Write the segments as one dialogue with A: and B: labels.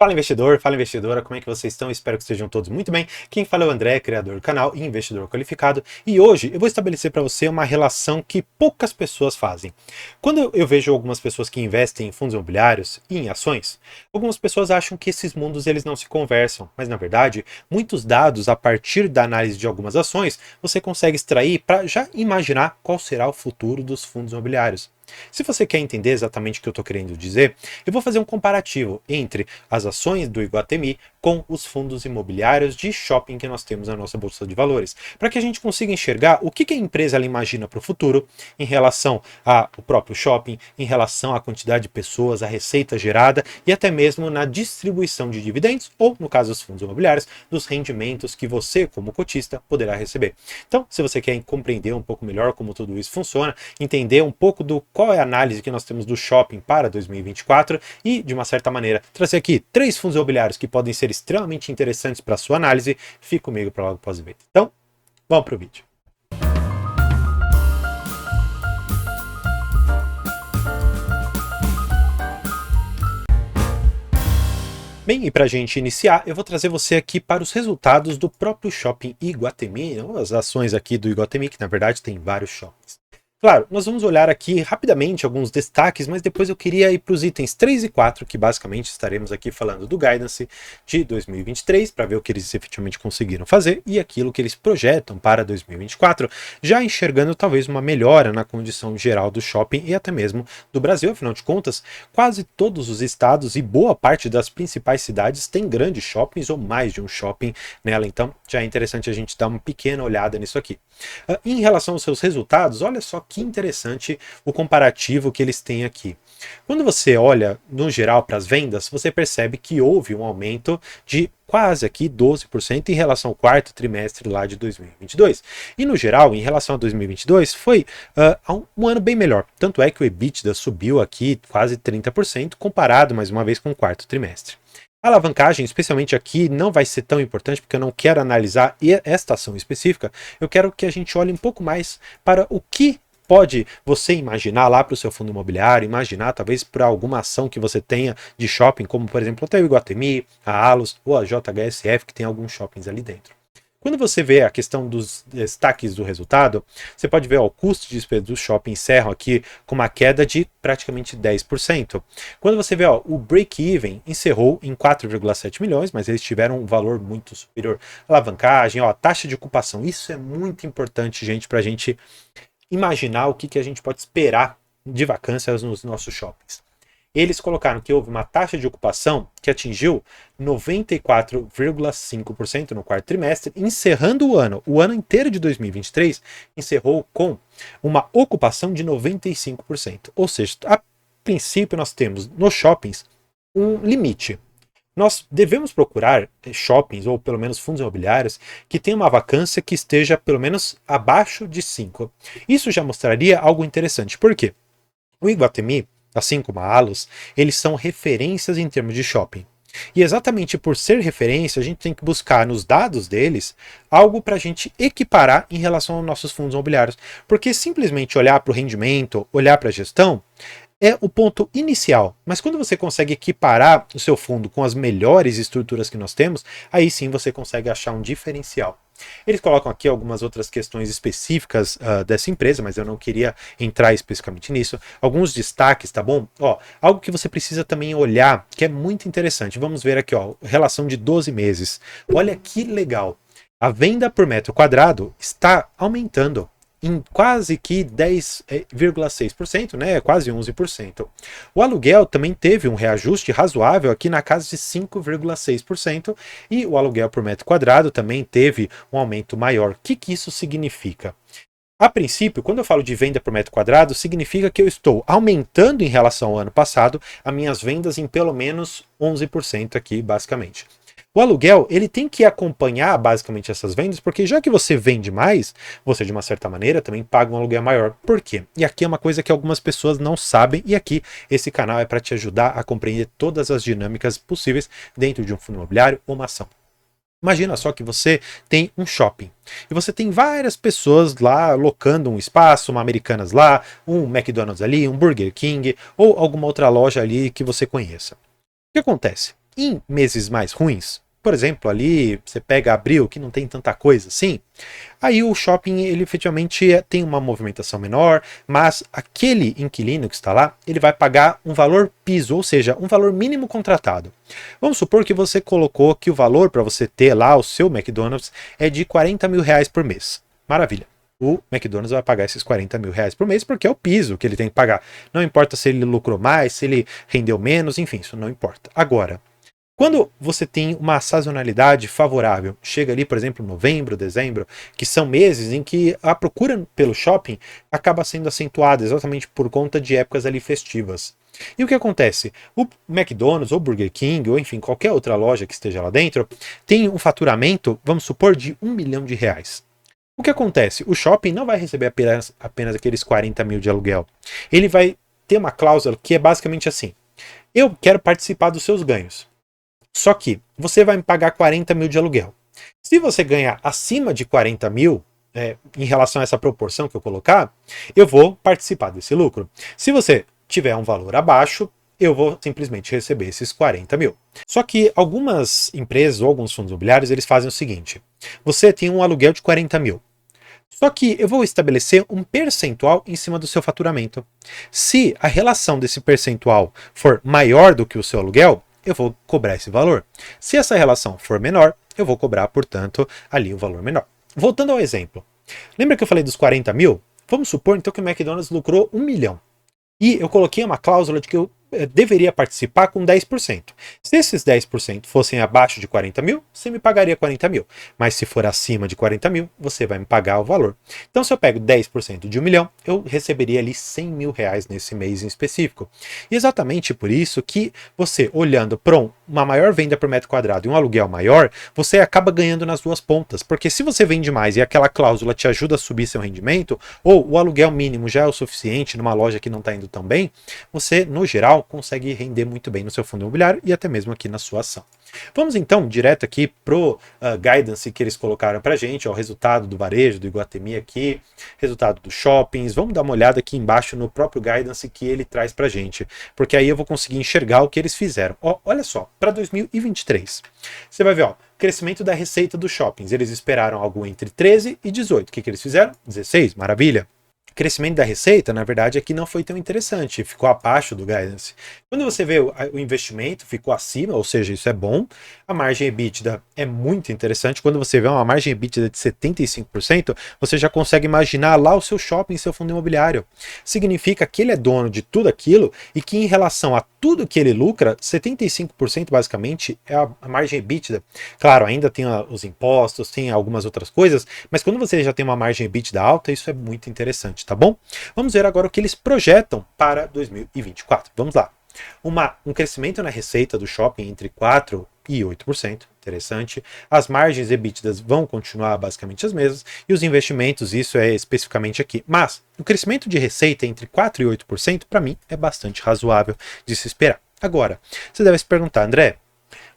A: Fala investidor, fala investidora, como é que vocês estão? Espero que estejam todos muito bem. Quem fala é o André, criador do canal e investidor qualificado. E hoje eu vou estabelecer para você uma relação que poucas pessoas fazem. Quando eu vejo algumas pessoas que investem em fundos imobiliários e em ações, algumas pessoas acham que esses mundos eles não se conversam, mas na verdade, muitos dados a partir da análise de algumas ações, você consegue extrair para já imaginar qual será o futuro dos fundos imobiliários. Se você quer entender exatamente o que eu estou querendo dizer, eu vou fazer um comparativo entre as ações do Iguatemi com os fundos imobiliários de shopping que nós temos na nossa bolsa de valores, para que a gente consiga enxergar o que a empresa ela imagina para o futuro em relação ao próprio shopping, em relação à quantidade de pessoas, a receita gerada e até mesmo na distribuição de dividendos ou, no caso dos fundos imobiliários, dos rendimentos que você, como cotista, poderá receber. Então, se você quer compreender um pouco melhor como tudo isso funciona, entender um pouco do qual é a análise que nós temos do shopping para 2024 e, de uma certa maneira, trazer aqui 3 fundos imobiliários que podem ser extremamente interessantes para a sua análise, fique comigo para logo após o vídeo. Então, vamos para o vídeo. Bem, e para a gente iniciar, eu vou trazer você aqui para os resultados do próprio shopping Iguatemi, as ações aqui do Iguatemi, que na verdade tem vários shoppings. Claro, nós vamos olhar aqui rapidamente alguns destaques, mas depois eu queria ir para os itens 3 e 4, que basicamente estaremos aqui falando do guidance de 2023, para ver o que eles efetivamente conseguiram fazer e aquilo que eles projetam para 2024, já enxergando talvez uma melhora na condição geral do shopping e até mesmo do Brasil. Afinal de contas, quase todos os estados e boa parte das principais cidades têm grandes shoppings ou mais de um shopping nela, então já é interessante a gente dar uma pequena olhada nisso aqui. Em relação aos seus resultados, olha só que interessante o comparativo que eles têm aqui. Quando você olha, no geral, para as vendas, você percebe que houve um aumento de quase aqui 12% em relação ao quarto trimestre lá de 2022. E no geral, em relação a 2022, foi um ano bem melhor. Tanto é que o EBITDA subiu aqui quase 30%, comparado mais uma vez com o quarto trimestre. A alavancagem, especialmente aqui, não vai ser tão importante porque eu não quero analisar esta ação específica. Eu quero que a gente olhe um pouco mais para o que pode você imaginar lá para o seu fundo imobiliário, imaginar talvez para alguma ação que você tenha de shopping, como por exemplo até o Iguatemi, a Allos ou a JHSF, que tem alguns shoppings ali dentro. Quando você vê a questão dos destaques do resultado, você pode ver o custo de despesa do shopping encerram aqui com uma queda de praticamente 10%. Quando você vê o break-even encerrou em 4,7 milhões, mas eles tiveram um valor muito superior. Alavancagem, a taxa de ocupação, isso é muito importante, gente, para a gente imaginar o que a gente pode esperar de vacâncias nos nossos shoppings. Eles colocaram que houve uma taxa de ocupação que atingiu 94,5% no quarto trimestre, encerrando o ano inteiro de 2023, encerrou com uma ocupação de 95%. Ou seja, a princípio nós temos nos shoppings um limite. Nós devemos procurar shoppings, ou pelo menos fundos imobiliários, que tenham uma vacância que esteja pelo menos abaixo de 5. Isso já mostraria algo interessante. Por quê? O Iguatemi, assim como a Allos, eles são referências em termos de shopping. E exatamente por ser referência, a gente tem que buscar nos dados deles algo para a gente equiparar em relação aos nossos fundos imobiliários. Porque simplesmente olhar para o rendimento, olhar para a gestão, é o ponto inicial, mas quando você consegue equiparar o seu fundo com as melhores estruturas que nós temos, aí sim você consegue achar um diferencial. Eles colocam aqui algumas outras questões específicas dessa empresa, mas eu não queria entrar especificamente nisso. Alguns destaques, tá bom? Algo que você precisa também olhar, que é muito interessante. Vamos ver aqui, relação de 12 meses. Olha que legal. A venda por metro quadrado está aumentando em quase que 10,6%, né? Quase 11%. O aluguel também teve um reajuste razoável aqui na casa de 5,6% e o aluguel por metro quadrado também teve um aumento maior. O que isso significa? A princípio, quando eu falo de venda por metro quadrado, significa que eu estou aumentando em relação ao ano passado as minhas vendas em pelo menos 11% aqui, basicamente. O aluguel, ele tem que acompanhar basicamente essas vendas, porque já que você vende mais, você de uma certa maneira também paga um aluguel maior. Por quê? E aqui é uma coisa que algumas pessoas não sabem, e aqui esse canal é para te ajudar a compreender todas as dinâmicas possíveis dentro de um fundo imobiliário ou uma ação. Imagina só que você tem um shopping e você tem várias pessoas lá locando um espaço, uma Americanas lá, um McDonald's ali, um Burger King ou alguma outra loja ali que você conheça. O que acontece? Em meses mais ruins, por exemplo, ali você pega abril, que não tem tanta coisa assim, aí o shopping ele efetivamente tem uma movimentação menor, mas aquele inquilino que está lá, ele vai pagar um valor piso, ou seja, um valor mínimo contratado. Vamos supor que você colocou que o valor para você ter lá o seu McDonald's é de 40 mil reais por mês. Maravilha. O McDonald's vai pagar esses 40 mil reais por mês porque é o piso que ele tem que pagar. Não importa se ele lucrou mais, se ele rendeu menos, enfim, isso não importa. Agora, quando você tem uma sazonalidade favorável, chega ali, por exemplo, novembro, dezembro, que são meses em que a procura pelo shopping acaba sendo acentuada exatamente por conta de épocas ali festivas. E o que acontece? O McDonald's ou Burger King, ou enfim, qualquer outra loja que esteja lá dentro, tem um faturamento, vamos supor, de R$ 1 milhão. O que acontece? O shopping não vai receber apenas aqueles 40 mil de aluguel. Ele vai ter uma cláusula que é basicamente assim: eu quero participar dos seus ganhos. Só que você vai me pagar 40 mil de aluguel. Se você ganhar acima de 40 mil, em relação a essa proporção que eu colocar, eu vou participar desse lucro. Se você tiver um valor abaixo, eu vou simplesmente receber esses 40 mil. Só que algumas empresas ou alguns fundos imobiliários, eles fazem o seguinte: você tem um aluguel de 40 mil. Só que eu vou estabelecer um percentual em cima do seu faturamento. Se a relação desse percentual for maior do que o seu aluguel, eu vou cobrar esse valor. Se essa relação for menor, eu vou cobrar, portanto, ali o valor menor. Voltando ao exemplo. Lembra que eu falei dos 40 mil? Vamos supor, então, que o McDonald's lucrou 1 milhão. E eu coloquei uma cláusula de que eu deveria participar com 10%. Se esses 10% fossem abaixo de 40 mil, você me pagaria 40 mil. Mas se for acima de 40 mil, você vai me pagar o valor. Então, se eu pego 10% de 1 milhão, eu receberia ali 100 mil reais nesse mês em específico. E exatamente por isso que você, olhando para uma maior venda por metro quadrado e um aluguel maior, você acaba ganhando nas duas pontas. Porque se você vende mais e aquela cláusula te ajuda a subir seu rendimento, ou o aluguel mínimo já é o suficiente numa loja que não está indo tão bem, você, no geral, consegue render muito bem no seu fundo imobiliário e até mesmo aqui na sua ação. Vamos então direto aqui pro guidance que eles colocaram pra gente, ó, o resultado do varejo, do Iguatemi aqui, resultado dos shoppings. Vamos dar uma olhada aqui embaixo no próprio guidance que ele traz pra gente, porque aí eu vou conseguir enxergar o que eles fizeram. Ó, olha só, para 2023, você vai ver, ó, crescimento da receita dos shoppings. Eles esperaram algo entre 13 e 18. O que eles fizeram? 16, maravilha. Crescimento da receita, na verdade, aqui não foi tão interessante, ficou abaixo do guidance. Quando você vê o investimento, ficou acima, ou seja, isso é bom. A margem EBITDA é muito interessante. Quando você vê uma margem EBITDA de 75%, você já consegue imaginar lá o seu shopping, seu fundo imobiliário. Significa que ele é dono de tudo aquilo e que em relação a tudo que ele lucra, 75% basicamente é a margem EBITDA. Claro, ainda tem os impostos, tem algumas outras coisas, mas quando você já tem uma margem EBITDA alta, isso é muito interessante, tá bom? Vamos ver agora o que eles projetam para 2024. Vamos lá. Um crescimento na receita do shopping entre 4% e 8%, interessante. As margens EBITDAs vão continuar basicamente as mesmas e os investimentos, isso é especificamente aqui. Mas o crescimento de receita entre 4% e 8%, para mim, é bastante razoável de se esperar. Agora, você deve se perguntar, André,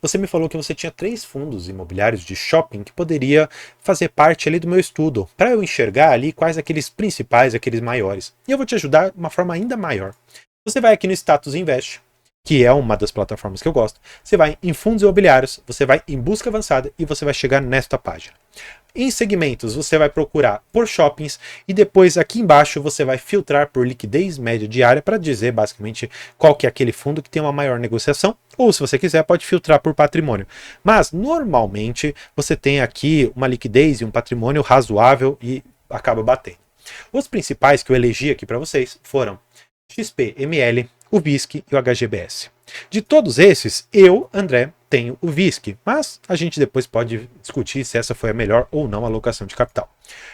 A: você me falou que você tinha 3 fundos imobiliários de shopping que poderia fazer parte ali do meu estudo, para eu enxergar ali quais aqueles principais, aqueles maiores. E eu vou te ajudar de uma forma ainda maior. Você vai aqui no Status Invest, que é uma das plataformas que eu gosto. Você vai em fundos imobiliários, você vai em busca avançada e você vai chegar nesta página. Em segmentos, você vai procurar por shoppings e depois aqui embaixo você vai filtrar por liquidez média diária para dizer basicamente qual que é aquele fundo que tem uma maior negociação, ou se você quiser pode filtrar por patrimônio. Mas normalmente você tem aqui uma liquidez e um patrimônio razoável e acaba batendo. Os principais que eu elegi aqui para vocês foram XPML, o VISC e o HGBS. De todos esses, eu, André, tenho o VISC, mas a gente depois pode discutir se essa foi a melhor ou não alocação de capital.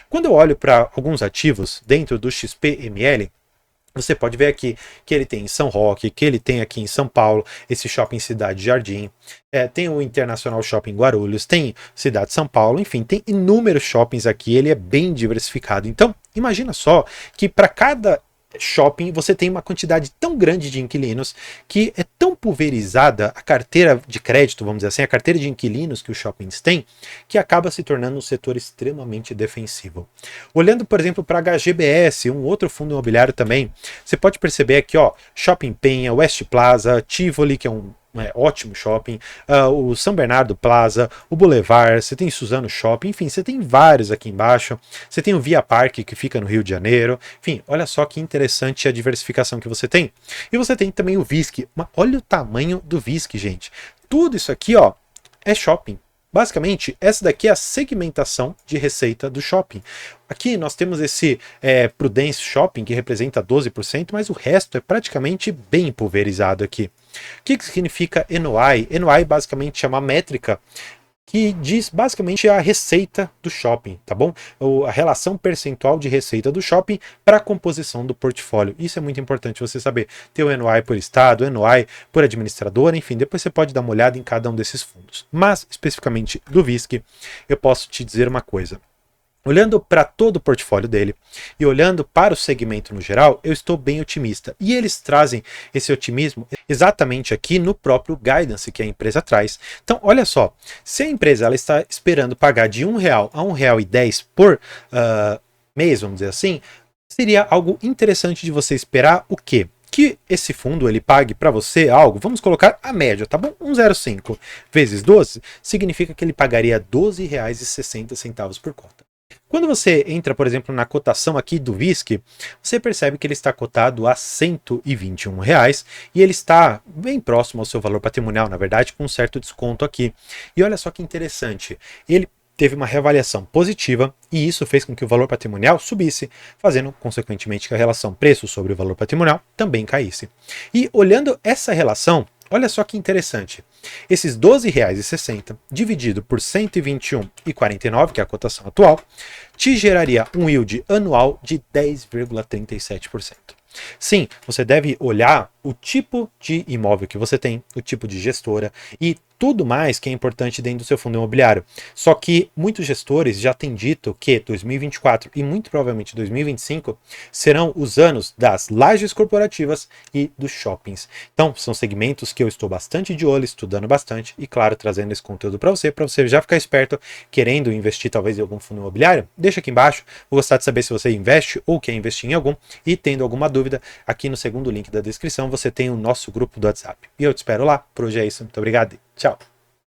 A: Quando eu olho para alguns ativos dentro do XPML, você pode ver aqui que ele tem em São Roque, que ele tem aqui em São Paulo, esse shopping Cidade Jardim, tem o Internacional Shopping Guarulhos, tem Cidade São Paulo, enfim, tem inúmeros shoppings aqui, ele é bem diversificado. Então, imagina só que para cada shopping você tem uma quantidade tão grande de inquilinos que é tão pulverizada a carteira de crédito, vamos dizer assim, a carteira de inquilinos que os shoppings têm, que acaba se tornando um setor extremamente defensivo. Olhando, por exemplo, para HGBS, um outro fundo imobiliário também, você pode perceber aqui, ó, Shopping Penha, West Plaza, Tivoli, que é um ótimo shopping, o São Bernardo Plaza, o Boulevard, você tem Suzano Shopping, enfim, você tem vários aqui embaixo, você tem o Via Parque que fica no Rio de Janeiro, enfim, olha só que interessante a diversificação que você tem. E você tem também o VISC, olha o tamanho do VISC, gente. Tudo isso aqui, ó, é shopping. Basicamente, essa daqui é a segmentação de receita do shopping. Aqui nós temos esse Prudence Shopping, que representa 12%, mas o resto é praticamente bem pulverizado aqui. O que significa NOI? NOI basicamente é uma métrica que diz basicamente a receita do shopping, tá bom? A relação percentual de receita do shopping para a composição do portfólio. Isso é muito importante você saber. Ter o NOI por estado, o NOI por administradora, enfim, depois você pode dar uma olhada em cada um desses fundos. Mas, especificamente do VISC, eu posso te dizer uma coisa. Olhando para todo o portfólio dele e olhando para o segmento no geral, eu estou bem otimista. E eles trazem esse otimismo exatamente aqui no próprio guidance que a empresa traz. Então, olha só, se a empresa ela está esperando pagar de R$1 a R$1,10 por mês, vamos dizer assim, seria algo interessante de você esperar o quê? Que esse fundo ele pague para você algo, vamos colocar a média, tá bom? 1,05 vezes 12 significa que ele pagaria R$12,60 por cota. Quando você entra, por exemplo, na cotação aqui do VISC, você percebe que ele está cotado a R$121 e ele está bem próximo ao seu valor patrimonial, na verdade, com um certo desconto aqui. E olha só que interessante, ele teve uma reavaliação positiva e isso fez com que o valor patrimonial subisse, fazendo, consequentemente, que a relação preço sobre o valor patrimonial também caísse. E olhando essa relação, olha só que interessante. Esses R$12,60 dividido por 121,49, que é a cotação atual, te geraria um yield anual de 10,37%. Sim, você deve olhar o tipo de imóvel que você tem, o tipo de gestora e tudo mais que é importante dentro do seu fundo imobiliário. Só que muitos gestores já têm dito que 2024 e muito provavelmente 2025 serão os anos das lajes corporativas e dos shoppings. Então, são segmentos que eu estou bastante de olho, estudando bastante e, claro, trazendo esse conteúdo para você já ficar esperto, querendo investir talvez em algum fundo imobiliário. Deixa aqui embaixo, vou gostar de saber se você investe ou quer investir em algum e tendo alguma dúvida, aqui no segundo link da descrição você tem o nosso grupo do WhatsApp. E eu te espero lá. Por hoje é isso. Muito obrigado. Tchau.